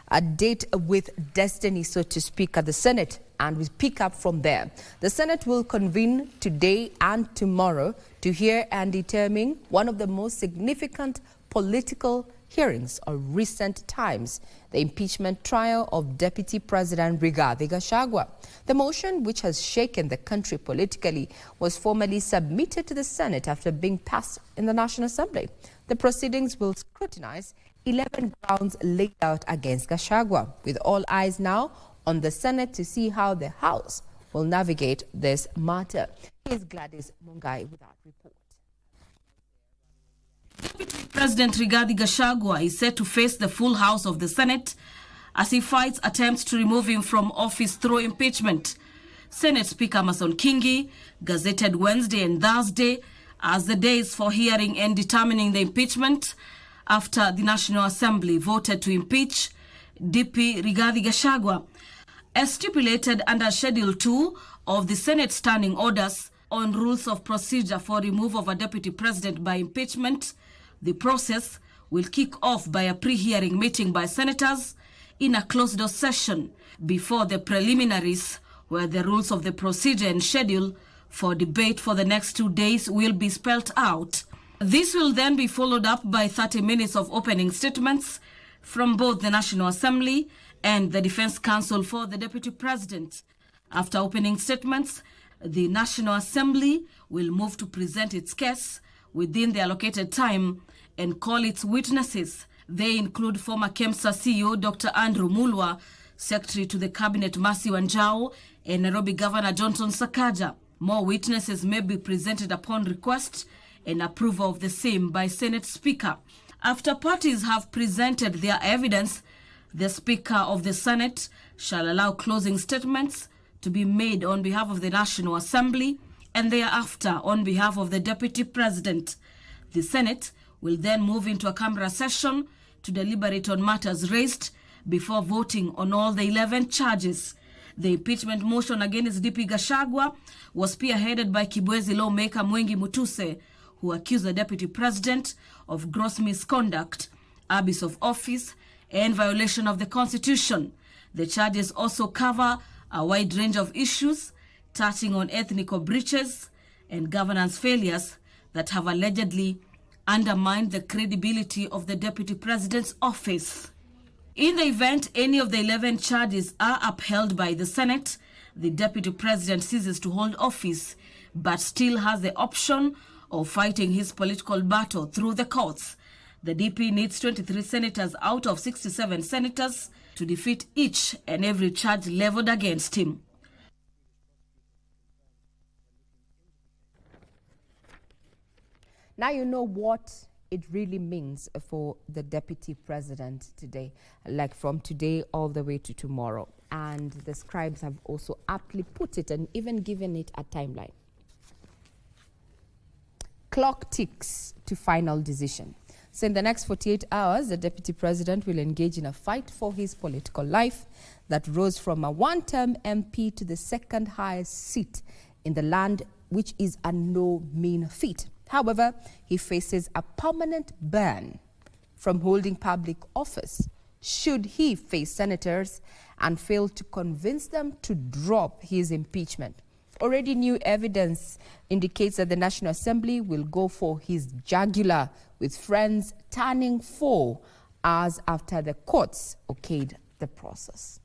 A date with destiny, so to speak, at the Senate, and we pick up from there. The Senate will convene today and tomorrow to hear and determine one of the most significant political hearings of recent times, the impeachment trial of Deputy President Rigathi Gachagua. The motion, which has shaken the country politically, was formally submitted to the Senate after being passed in the National Assembly. The proceedings will scrutinize 11 grounds laid out against Gachagua, with all eyes now on the Senate to see how the House will navigate this matter. Here's Gladys Mungai with that report. Deputy President Rigathi Gachagua is set to face the full House of the Senate as he fights attempts to remove him from office through impeachment. Senate Speaker Amason Kingi gazetted Wednesday and Thursday as the days for hearing and determining the impeachment after the National Assembly voted to impeach DP Rigathi Gachagua. As stipulated under Schedule 2 of the Senate Standing Orders on Rules of Procedure for removal of a Deputy President by impeachment, the process will kick off by a pre-hearing meeting by senators in a closed-door session before the preliminaries, where the rules of the procedure and schedule for debate for the next 2 days will be spelled out. This will then be followed up by 30 minutes of opening statements from both the National Assembly and the Defense Counsel for the Deputy President. After opening statements, the National Assembly will move to present its case within the allocated time and call its witnesses. They include former KEMSA CEO Dr. Andrew Mulwa, Secretary to the Cabinet Mercy Wanjau, and Nairobi Governor Johnson Sakaja. More witnesses may be presented upon request and approval of the same by Senate Speaker. After parties have presented their evidence, the Speaker of the Senate shall allow closing statements to be made on behalf of the National Assembly and thereafter on behalf of the Deputy President. The Senate will then move into a camera session to deliberate on matters raised before voting on all the 11 charges. The impeachment motion against DP Gachagua was spearheaded by Kibwezi lawmaker Mwengi Mutuse, who accused the Deputy President of gross misconduct, abuse of office, and violation of the Constitution. The charges also cover a wide range of issues touching on ethnic breaches and governance failures that have allegedly undermined the credibility of the Deputy President's office. In the event any of the 11 charges are upheld by the Senate, the Deputy President ceases to hold office, but still has the option of fighting his political battle through the courts. The DP needs 23 senators out of 67 senators to defeat each and every charge leveled against him. Now you know what it really means for the Deputy President today, like from today all the way to tomorrow. And the scribes have also aptly put it and even given it a timeline. Clock ticks to final decision. So in the next 48 hours, the Deputy President will engage in a fight for his political life that rose from a one-term MP to the second highest seat in the land, which is a no mean feat. However, he faces a permanent ban from holding public office should he face senators and fail to convince them to drop his impeachment. Already new evidence indicates that the National Assembly will go for his jugular, with friends turning 4 hours after the courts okayed the process.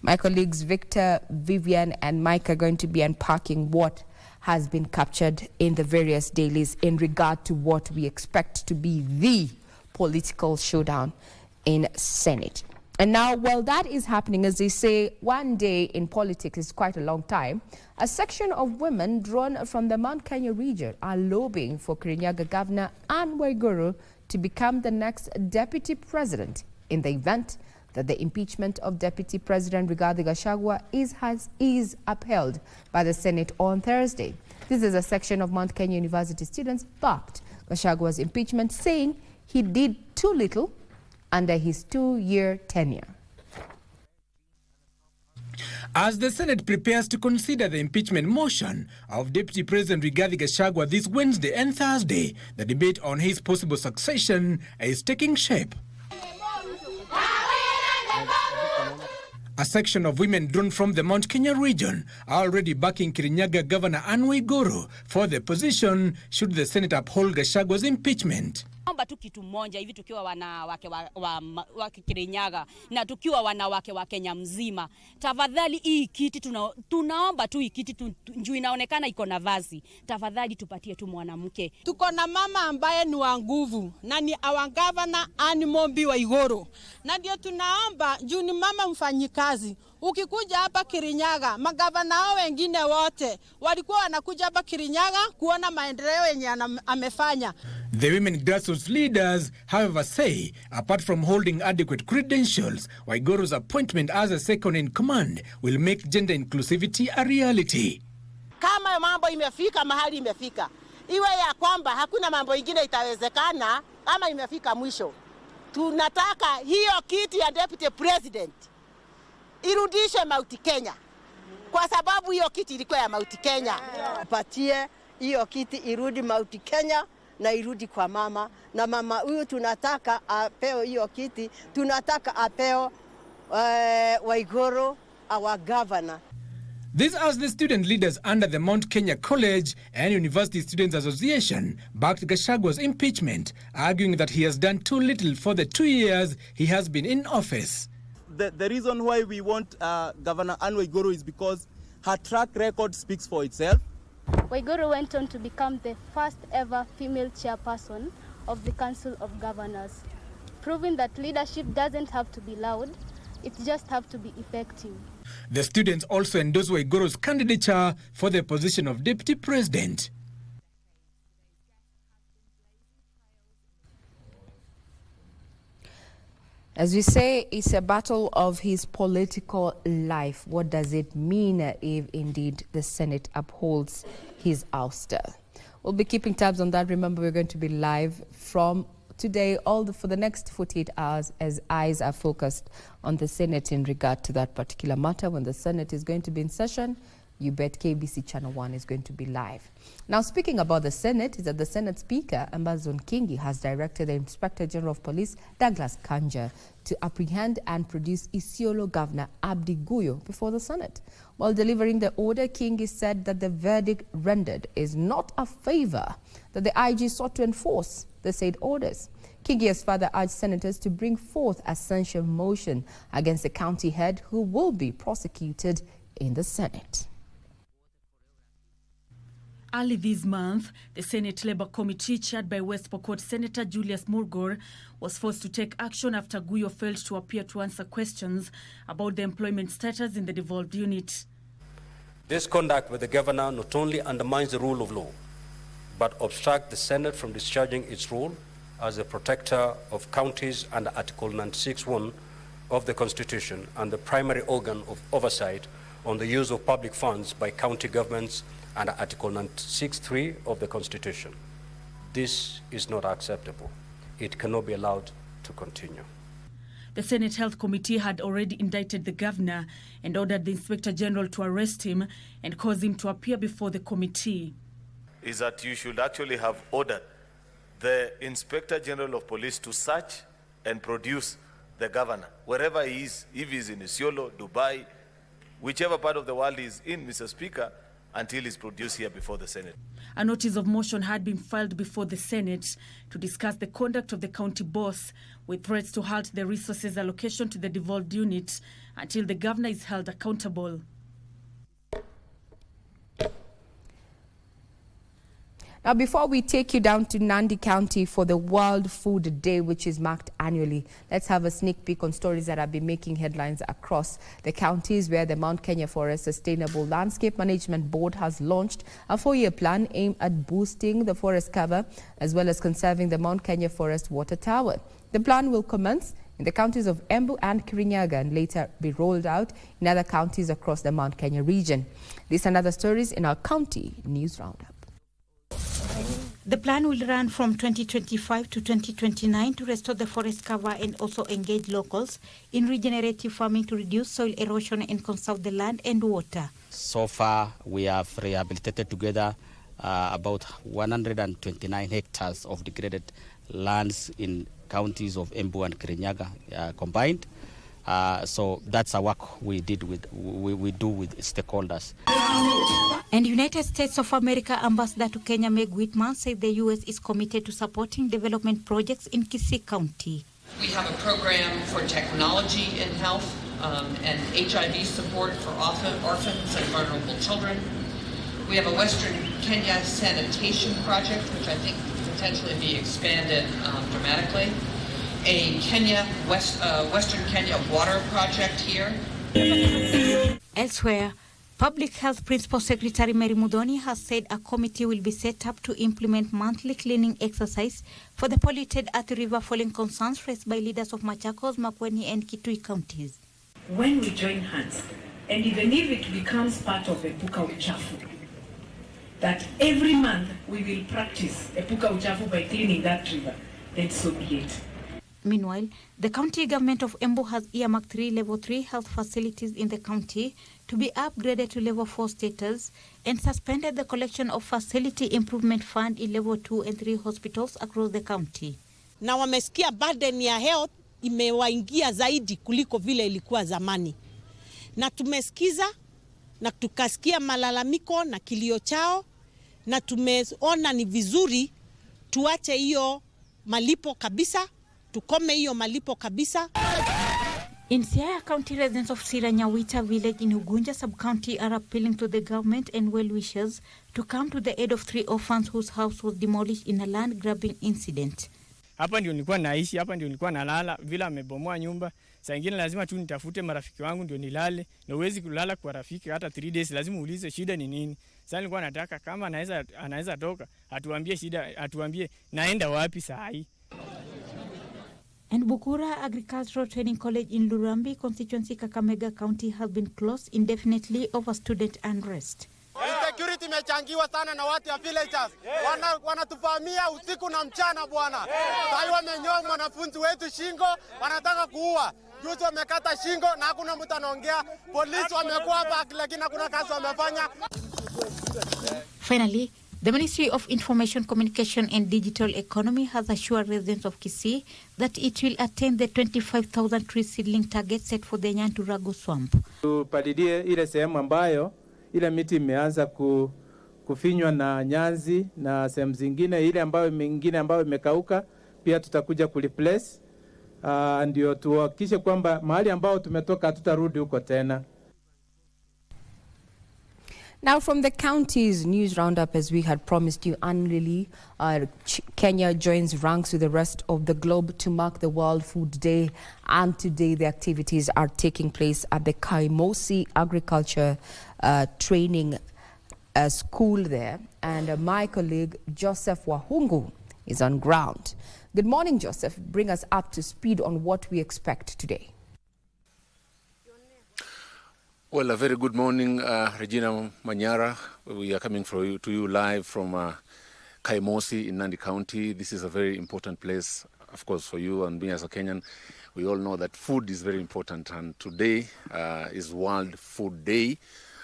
My colleagues Victor, Vivian and Mike are going to be unpacking what has been captured in the various dailies in regard to what we expect to be the political showdown in Senate. And now, while that is happening, as they say, one day in politics is quite a long time, a section of women drawn from the Mount Kenya region are lobbying for Kirinyaga Governor Anne Waiguru to become the next Deputy President in the event that the impeachment of Deputy President Rigathi Gachagua is upheld by the Senate on Thursday. This is a section of Mount Kenya University students backed Gachagua's impeachment, saying he did too little under his 2-year tenure. As the Senate prepares to consider the impeachment motion of Deputy President Rigathi Gachagua this Wednesday and Thursday, the debate on his possible succession is taking shape. A section of women drawn from the Mount Kenya region are already backing Kirinyaga Governor Anne Waiguru for the position should the Senate uphold Gachagwa's impeachment. Naomba tu kitu moja hivi tukiwa wanawake wa Kirinyaga na tukiwa wanawake wa Kenya mzima. Tafadhali hii kiti tunaomba tu hii kiti njoo inaonekana iko na vazi. Tafadhali tupatie tu mwanamke. Tuko na mama ambaye ni wa nguvu na ni our governor Anne Waiguru. Na ndio tunaomba juu ni mama mfanyikazi. Ukikuja hapa Kirinyaga, magavana hao wengine wote walikuwa wanakuja hapa Kirinyaga kuona maendeleo yenye amefanya. The women grassroots leaders, however, say apart from holding adequate credentials, Waiguru's appointment as a second in command will make gender inclusivity a reality. Kama mambo imefika mahali imefika, iwe ya kwamba hakuna mambo ingine itawezekana ama imefika mwisho. Tunataka hiyo kiti ya deputy president irudishe Mount Kenya, kwa sababu hiyo kiti ilikuwa ya Mount Kenya. Patie hiyo kiti irudi Mount Kenya na irudi kwa mama, na mama huyu tunataka apeo hiyo kiti, tunataka apeo Waiguru, our governor. This as the student leaders under the Mount Kenya College and University Students Association backed Gachagwa's impeachment, arguing that he has done too little for the 2 years he has been in office. The reason why we want Governor Anne Waiguru is because her track record speaks for itself. Waiguru went on to become the first ever female chairperson of the Council of Governors, proving that leadership doesn't have to be loud, it just has to be effective. The students also endorsed Waiguru's candidature for the position of deputy president. As we say, it's a battle of his political life. What does it mean if indeed the Senate upholds his ouster? We'll be keeping tabs on that. Remember, we're going to be live from today for the next 48 hours as eyes are focused on the Senate in regard to that particular matter. When the Senate is going to be in session, you bet KBC Channel 1 is going to be live. Now, speaking about the Senate, is that the Senate Speaker, Amazon Kingi, has directed the Inspector General of Police, Douglas Kanja, to apprehend and produce Isiolo Governor Abdi Guyo before the Senate. While delivering the order, Kingi said that the verdict rendered is not a favor that the IG sought to enforce the said orders. Kingi has further urged senators to bring forth a censure motion against the county head who will be prosecuted in the Senate. Early this month, the Senate Labour Committee, chaired by West Pokot Senator Julius Murgor, was forced to take action after Guyo failed to appear to answer questions about the employment status in the devolved unit. This conduct with the governor not only undermines the rule of law, but obstructs the Senate from discharging its role as the protector of counties under Article 96(1) of the Constitution and the primary organ of oversight on the use of public funds by county governments under Article 96(3) of the Constitution. This is not acceptable. It cannot be allowed to continue. The Senate Health Committee had already indicted the governor and ordered the Inspector General to arrest him and cause him to appear before the committee. Is that you should actually have ordered the Inspector General of Police to search and produce the governor, wherever he is, if he's in Isiolo, Dubai, whichever part of the world he's in, Mr. Speaker, until he's produced here before the Senate. A notice of motion had been filed before the Senate to discuss the conduct of the county boss, with threats to halt the resources allocation to the devolved unit until the governor is held accountable. Now, before we take you down to Nandi County for the World Food Day, which is marked annually, let's have a sneak peek on stories that have been making headlines across the counties, where the Mount Kenya Forest Sustainable Landscape Management Board has launched a 4-year plan aimed at boosting the forest cover as well as conserving the Mount Kenya Forest Water Tower. The plan will commence in the counties of Embu and Kirinyaga and later be rolled out in other counties across the Mount Kenya region. These and other stories in our County News Roundup. The plan will run from 2025 to 2029 to restore the forest cover and also engage locals in regenerative farming to reduce soil erosion and conserve the land and water. So far, we have rehabilitated together about 129 hectares of degraded lands in counties of Embu and Kirinyaga combined. So that's a work we do with stakeholders. And United States of America Ambassador to Kenya Meg Whitman said the U.S. is committed to supporting development projects in Kisii County. We have a program for technology in health and HIV support for orphans and vulnerable children. We have a Western Kenya sanitation project, which I think could potentially be expanded dramatically. A Western Kenya water project here. Elsewhere, Public Health Principal Secretary Mary Mudhoni has said a committee will be set up to implement monthly cleaning exercise for the polluted Athi River following concerns raised by leaders of Machakos, Makueni and Kitui counties. When we join hands, and even if it becomes part of Epuka Uchafu, that every month we will practice Epuka Uchafu by cleaning that river, then so be it. Meanwhile, the county government of Embu has earmarked 3 level 3 health facilities in the county to be upgraded to level 4 status and suspended the collection of facility improvement fund in level 2 and 3 hospitals across the county. Na wamesikia burden ya health imewaingia zaidi kuliko vile ilikuwa zamani. Na tumesikiza na tukasikia malalamiko na kilio chao na tumeona ni vizuri tuache hiyo malipo kabisa. Tukome hiyo malipo kabisa. In Siaya County, residents of Siranyawita village in Ugunja sub-county are appealing to the government and well-wishers to come to the aid of 3 orphans whose house was demolished in a land grabbing incident. Hapa ndio nilikuwa naishi, hapa ndio nilikuwa nalala, vile amebomoa nyumba. Saa nyingine lazima tu nitafute marafiki wangu ndio nilale. Na uwezi kulala kwa rafiki hata 3 days, lazima uulize shida ni nini. Sasa nilikuwa nataka kama anaweza toka, atuambie shida, atuambie naenda wapi saa hii. And Bukura Agricultural Training College in Lurambi constituency Kakamega County has been closed indefinitely over student unrest. Security imechangiwa sana na watu ya villagers. Wanatufamia usiku na mchana bwana. Sasa wamenyoa mwanafunzi wetu shingo, wanataka kuua. Juzi wamekata shingo na hakuna mtu anaongea. Polisi wamekuwa hapa lakini hakuna kazi wamefanya. Finally, the Ministry of Information, Communication and Digital Economy has assured residents of Kisii that it will attain the 25,000 tree seedling target set for the Nyanturago swamp. Tupalilie ile sehemu ambayo ile miti imeanza kufinywa na nyanzi na sehemu zingine, ile ambayo mingine ambayo imekauka pia tutakuja kureplace, ndio tuhakikishe kwamba mahali ambao tumetoka hatutarudi huko tena. Now from the counties news roundup, as we had promised you annually, Kenya joins ranks with the rest of the globe to mark the World Food Day, and today the activities are taking place at the KBC Agriculture Training School there, and my colleague Joseph Wahungu is on ground. Good morning, Joseph. Bring us up to speed on what we expect today. Well, a very good morning, Regina Manyara. We are coming to you live from KBC in Nandi County. This is a very important place, of course, for you and me as a Kenyan. We all know that food is very important, and today is World Food Day.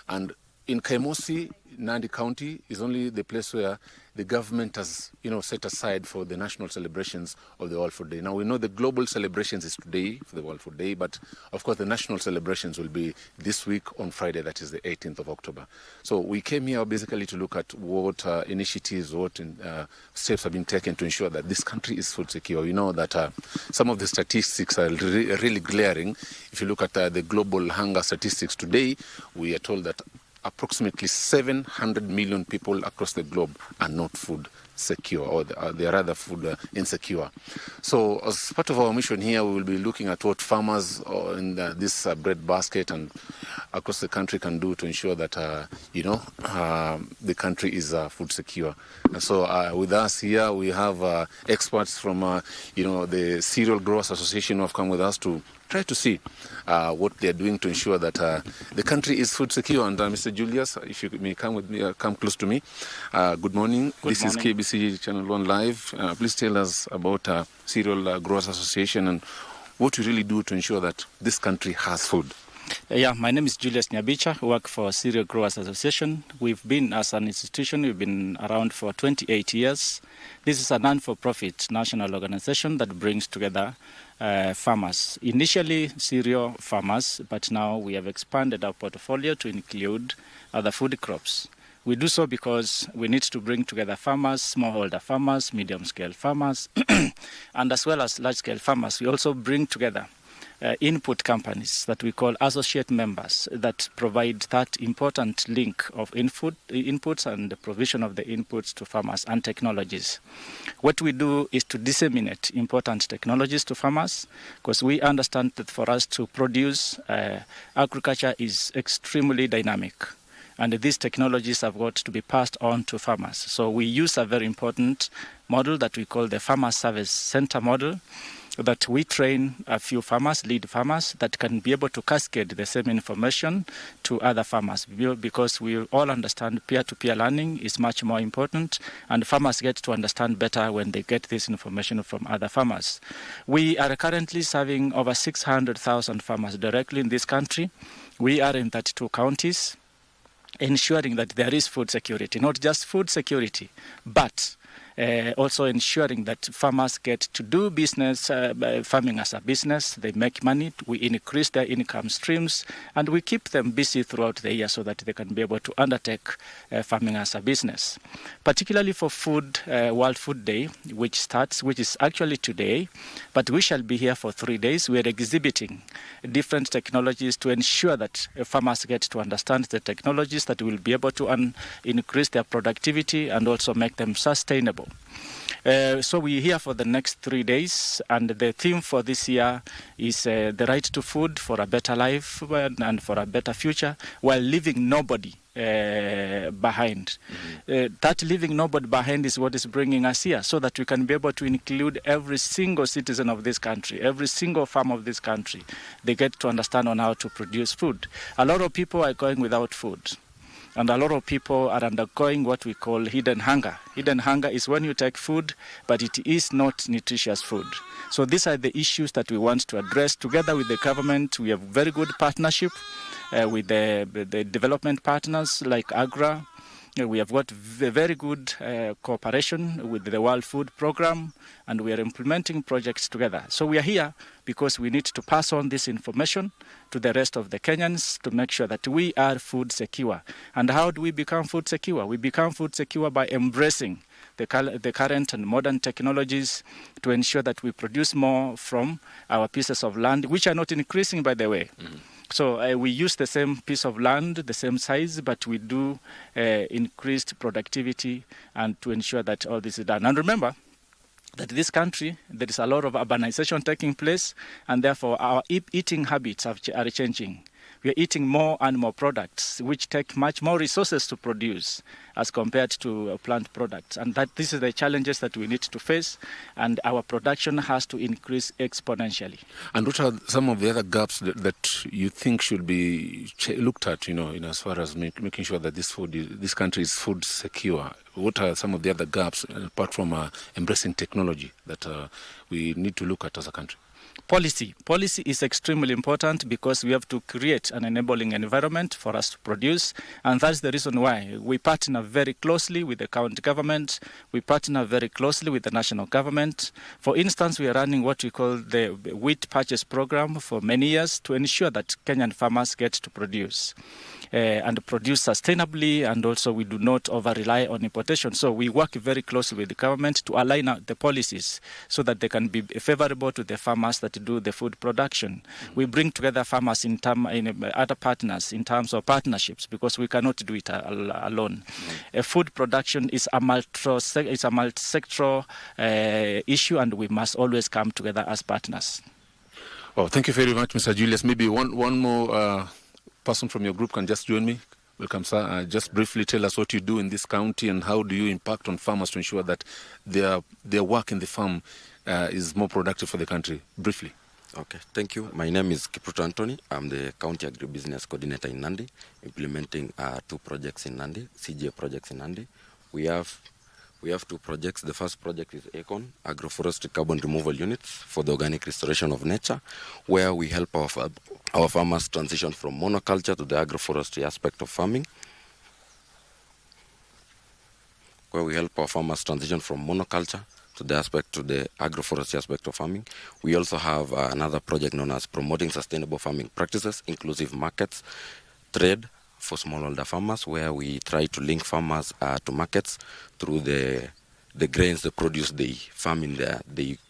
And in KBC, Nandi County is only the place where the government has, set aside for the national celebrations of the World Food Day. Now, we know the global celebrations is today for the World Food Day, but of course the national celebrations will be this week on Friday, that is the 18th of October. So we came here basically to look at what initiatives, what steps have been taken to ensure that this country is food secure. We know that some of the statistics are really glaring. If you look at the global hunger statistics today, we are told that approximately 700 million people across the globe are not food secure, or they are rather food insecure. So as part of our mission here, we will be looking at what farmers in this bread basket and across the country can do to ensure that, the country is food secure. And so with us here, we have experts from, the Cereal Growers Association who have come with us to try to see what they are doing to ensure that the country is food secure. And Mr. Julius, if you may come with me, come close to me. Good morning. This is KBC Channel 1 Live. Please tell us about Cereal Growers Association and what you really do to ensure that this country has food. Yeah, my name is Julius Nyabicha. I work for Cereal Growers Association. We've been, as an institution, we've been around for 28 years. This is a non-for-profit national organization that brings together farmers. Initially, cereal farmers, but now we have expanded our portfolio to include other food crops. We do so because we need to bring together farmers, smallholder farmers, medium-scale farmers, and as well as large-scale farmers. We also bring together input companies that we call associate members that provide that important link of inputs and the provision of the inputs to farmers and technologies. What we do is to disseminate important technologies to farmers, because we understand that for us to produce, agriculture is extremely dynamic. And these technologies have got to be passed on to farmers. So we use a very important model that we call the Farmer Service Center model, that we train a few farmers, lead farmers, that can be able to cascade the same information to other farmers, because we all understand peer-to-peer learning is much more important, and farmers get to understand better when they get this information from other farmers. We are currently serving over 600,000 farmers directly in this country. We are in 32 counties, ensuring that there is food security, not just food security, but also ensuring that farmers get to do business, farming as a business. They make money, we increase their income streams, and we keep them busy throughout the year so that they can be able to undertake farming as a business. Particularly for food, World Food Day, which is actually today, but we shall be here for 3 days. We are exhibiting different technologies to ensure that farmers get to understand the technologies that will be able to increase their productivity and also make them sustainable. So we're here for the next 3 days, and the theme for this year is the right to food for a better life and for a better future, while leaving nobody behind. That leaving nobody behind is what is bringing us here, so that we can be able to include every single citizen of this country, every single farm of this country. They get to understand on how to produce food. A lot of people are going without food. And a lot of people are undergoing what we call hidden hunger. Hidden hunger is when you take food, but it is not nutritious food. So these are the issues that we want to address together with the government. We have very good partnership with the development partners like AGRA. We have got very good cooperation with the World Food Program, and we are implementing projects together. So we are here because we need to pass on this information to the rest of the Kenyans to make sure that we are food secure. And how do we become food secure? We become food secure by embracing the current and modern technologies to ensure that we produce more from our pieces of land, which are not increasing, by the way. So we use the same piece of land, the same size, but we do increased productivity and to ensure that all this is done. And remember that this country, there is a lot of urbanization taking place, and therefore our eating habits are changing. We are eating more and more products, which take much more resources to produce as compared to plant products. And that this is the challenges that we need to face, and our production has to increase exponentially. And what are some of the other gaps that you think should be looked at, in as far as making sure that this country is food secure? What are some of the other gaps, apart from embracing technology, that we need to look at as a country? Policy is extremely important, because we have to create an enabling environment for us to produce, and that's the reason why we partner very closely with the county government. We partner very closely with the national government. For instance, we are running what we call the wheat purchase program for many years to ensure that Kenyan farmers get to produce and produce sustainably, and also we do not over-rely on importation. So we work very closely with the government to align out the policies so that they can be favorable to the farmers that do the food production. We bring together farmers in other partners in terms of partnerships, because we cannot do it alone. Food production is a multi-sectoral issue, and we must always come together as partners. Oh, thank you very much, Mr. Julius. Maybe one more person from your group can just join me. Welcome, sir. Just briefly tell us what you do in this county and how do you impact on farmers to ensure that their work in the farm is more productive for the country. Briefly. Okay, thank you. My name is Kipruto Anthony. I'm the County Agribusiness Coordinator in Nandi, implementing 2 projects in Nandi, CGA projects in Nandi. We have We have 2 projects. The first project is ACON, Agroforestry Carbon Removal Units for the Organic Restoration of Nature, where we help our farmers transition from monoculture to the agroforestry aspect of farming. We also have another project known as Promoting Sustainable Farming Practices, Inclusive Markets, Trade for Smallholder Farmers, where we try to link farmers to markets through the grains, the produce they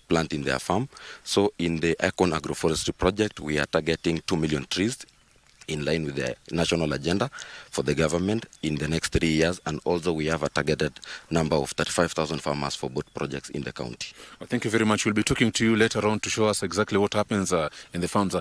plant in their farm. So in the Econ Agroforestry project, we are targeting 2 million trees in line with the national agenda for the government in the next 3 years, and also we have a targeted number of 35,000 farmers for both projects in the county. Well, thank you very much. We'll be talking to you later on to show us exactly what happens in the farms.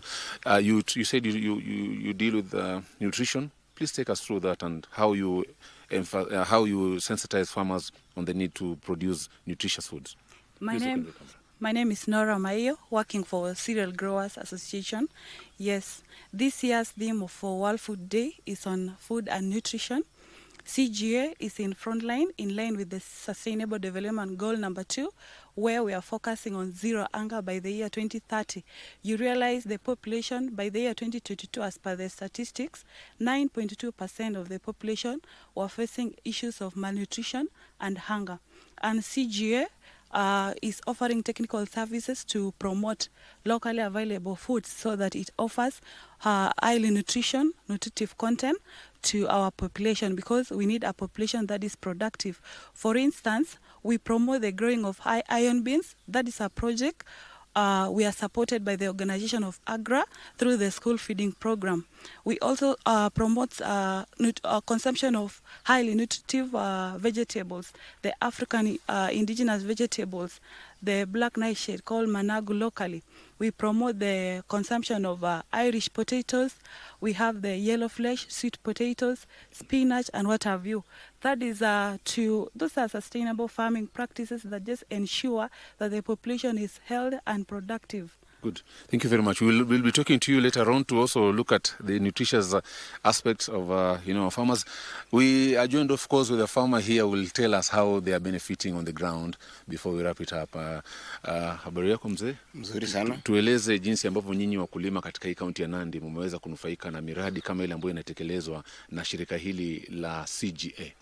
You said you deal with nutrition. Please take us through that and how you sensitize farmers on the need to produce nutritious foods. My name is Nora Maio, working for Cereal Growers Association. Yes, this year's theme for World Food Day is on food and nutrition. CGA is in frontline, in line with the Sustainable Development Goal number 2, where we are focusing on zero hunger by the year 2030. You realize the population by the year 2022, as per the statistics, 9.2% of the population were facing issues of malnutrition and hunger. And CGA is offering technical services to promote locally available foods so that it offers highly nutritive content to our population, because we need a population that is productive. For instance, we promote the growing of high iron beans. That is a project we are supported by the organization of AGRA through the school feeding program. We also promote consumption of highly nutritive vegetables, the African indigenous vegetables, the black nightshade called managu locally. We promote the consumption of Irish potatoes. We have the yellow flesh, sweet potatoes, spinach, and what have you. That is those are sustainable farming practices that just ensure that the population is healthy and productive. Good. Thank you very much. We'll be talking to you later on to also look at the nutritious aspects of farmers. We are joined, of course, with a farmer here who will tell us how they are benefiting on the ground before we wrap it up. Habari yako mzee? Mzuri sana. Tueleze jinsi ambavyo nyinyi wakulima katika hii kaunti ya Nandi mmeweza kunufaika na miradi kama ile ambayo inatekelezwa na shirika hili la CGA.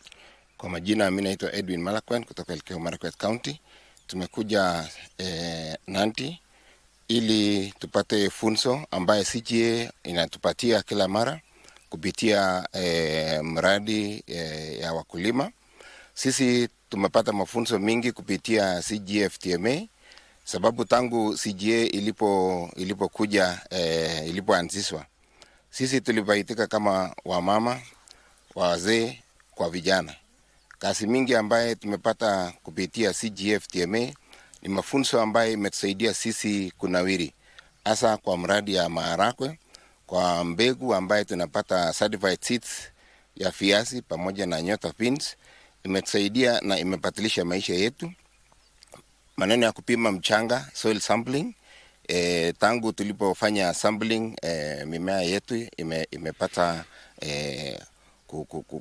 Kwa majina mimi naitwa Edwin Malakwen kutoka Elgeyo Marakwet County. Tumekuja Nandi ili tupate funzo ambaye CGA inatupatia kila mara kupitia mradi ya wakulima. Sisi tumepata mafunzo mingi kupitia CGA FTMA, sababu tangu CGA ilipokuja ilipoanzishwa, sisi tulibaitika kama wamama, wazee kwa vijana. Kazi mingi ambaye tumepata kupitia CGA FTMA ni mafunzo ambaye imetusaidia sisi kunawiri, hasa kwa mradi ya maharagwe, kwa mbegu ambaye tunapata certified seeds ya viazi pamoja na nyota beans. Imetusaidia na imepatilisha maisha yetu. Maneno ya kupima mchanga, soil sampling, tangu tulipofanya sampling mimea yetu imepata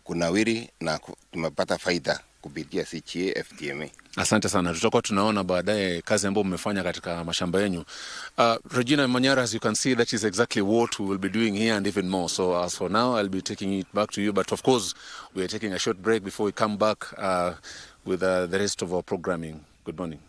kunawiri na tumepata faida kupitia CGA FTMA. Asante sana. Tutakuwa tunaona baadaye kazi ambayo mmefanya katika mashamba yenu. Regina Manyara, as you can see, that is exactly what we will be doing here and even more. So as for now, I'll be taking it back to you. But of course, we are taking a short break before we come back with the rest of our programming. Good morning.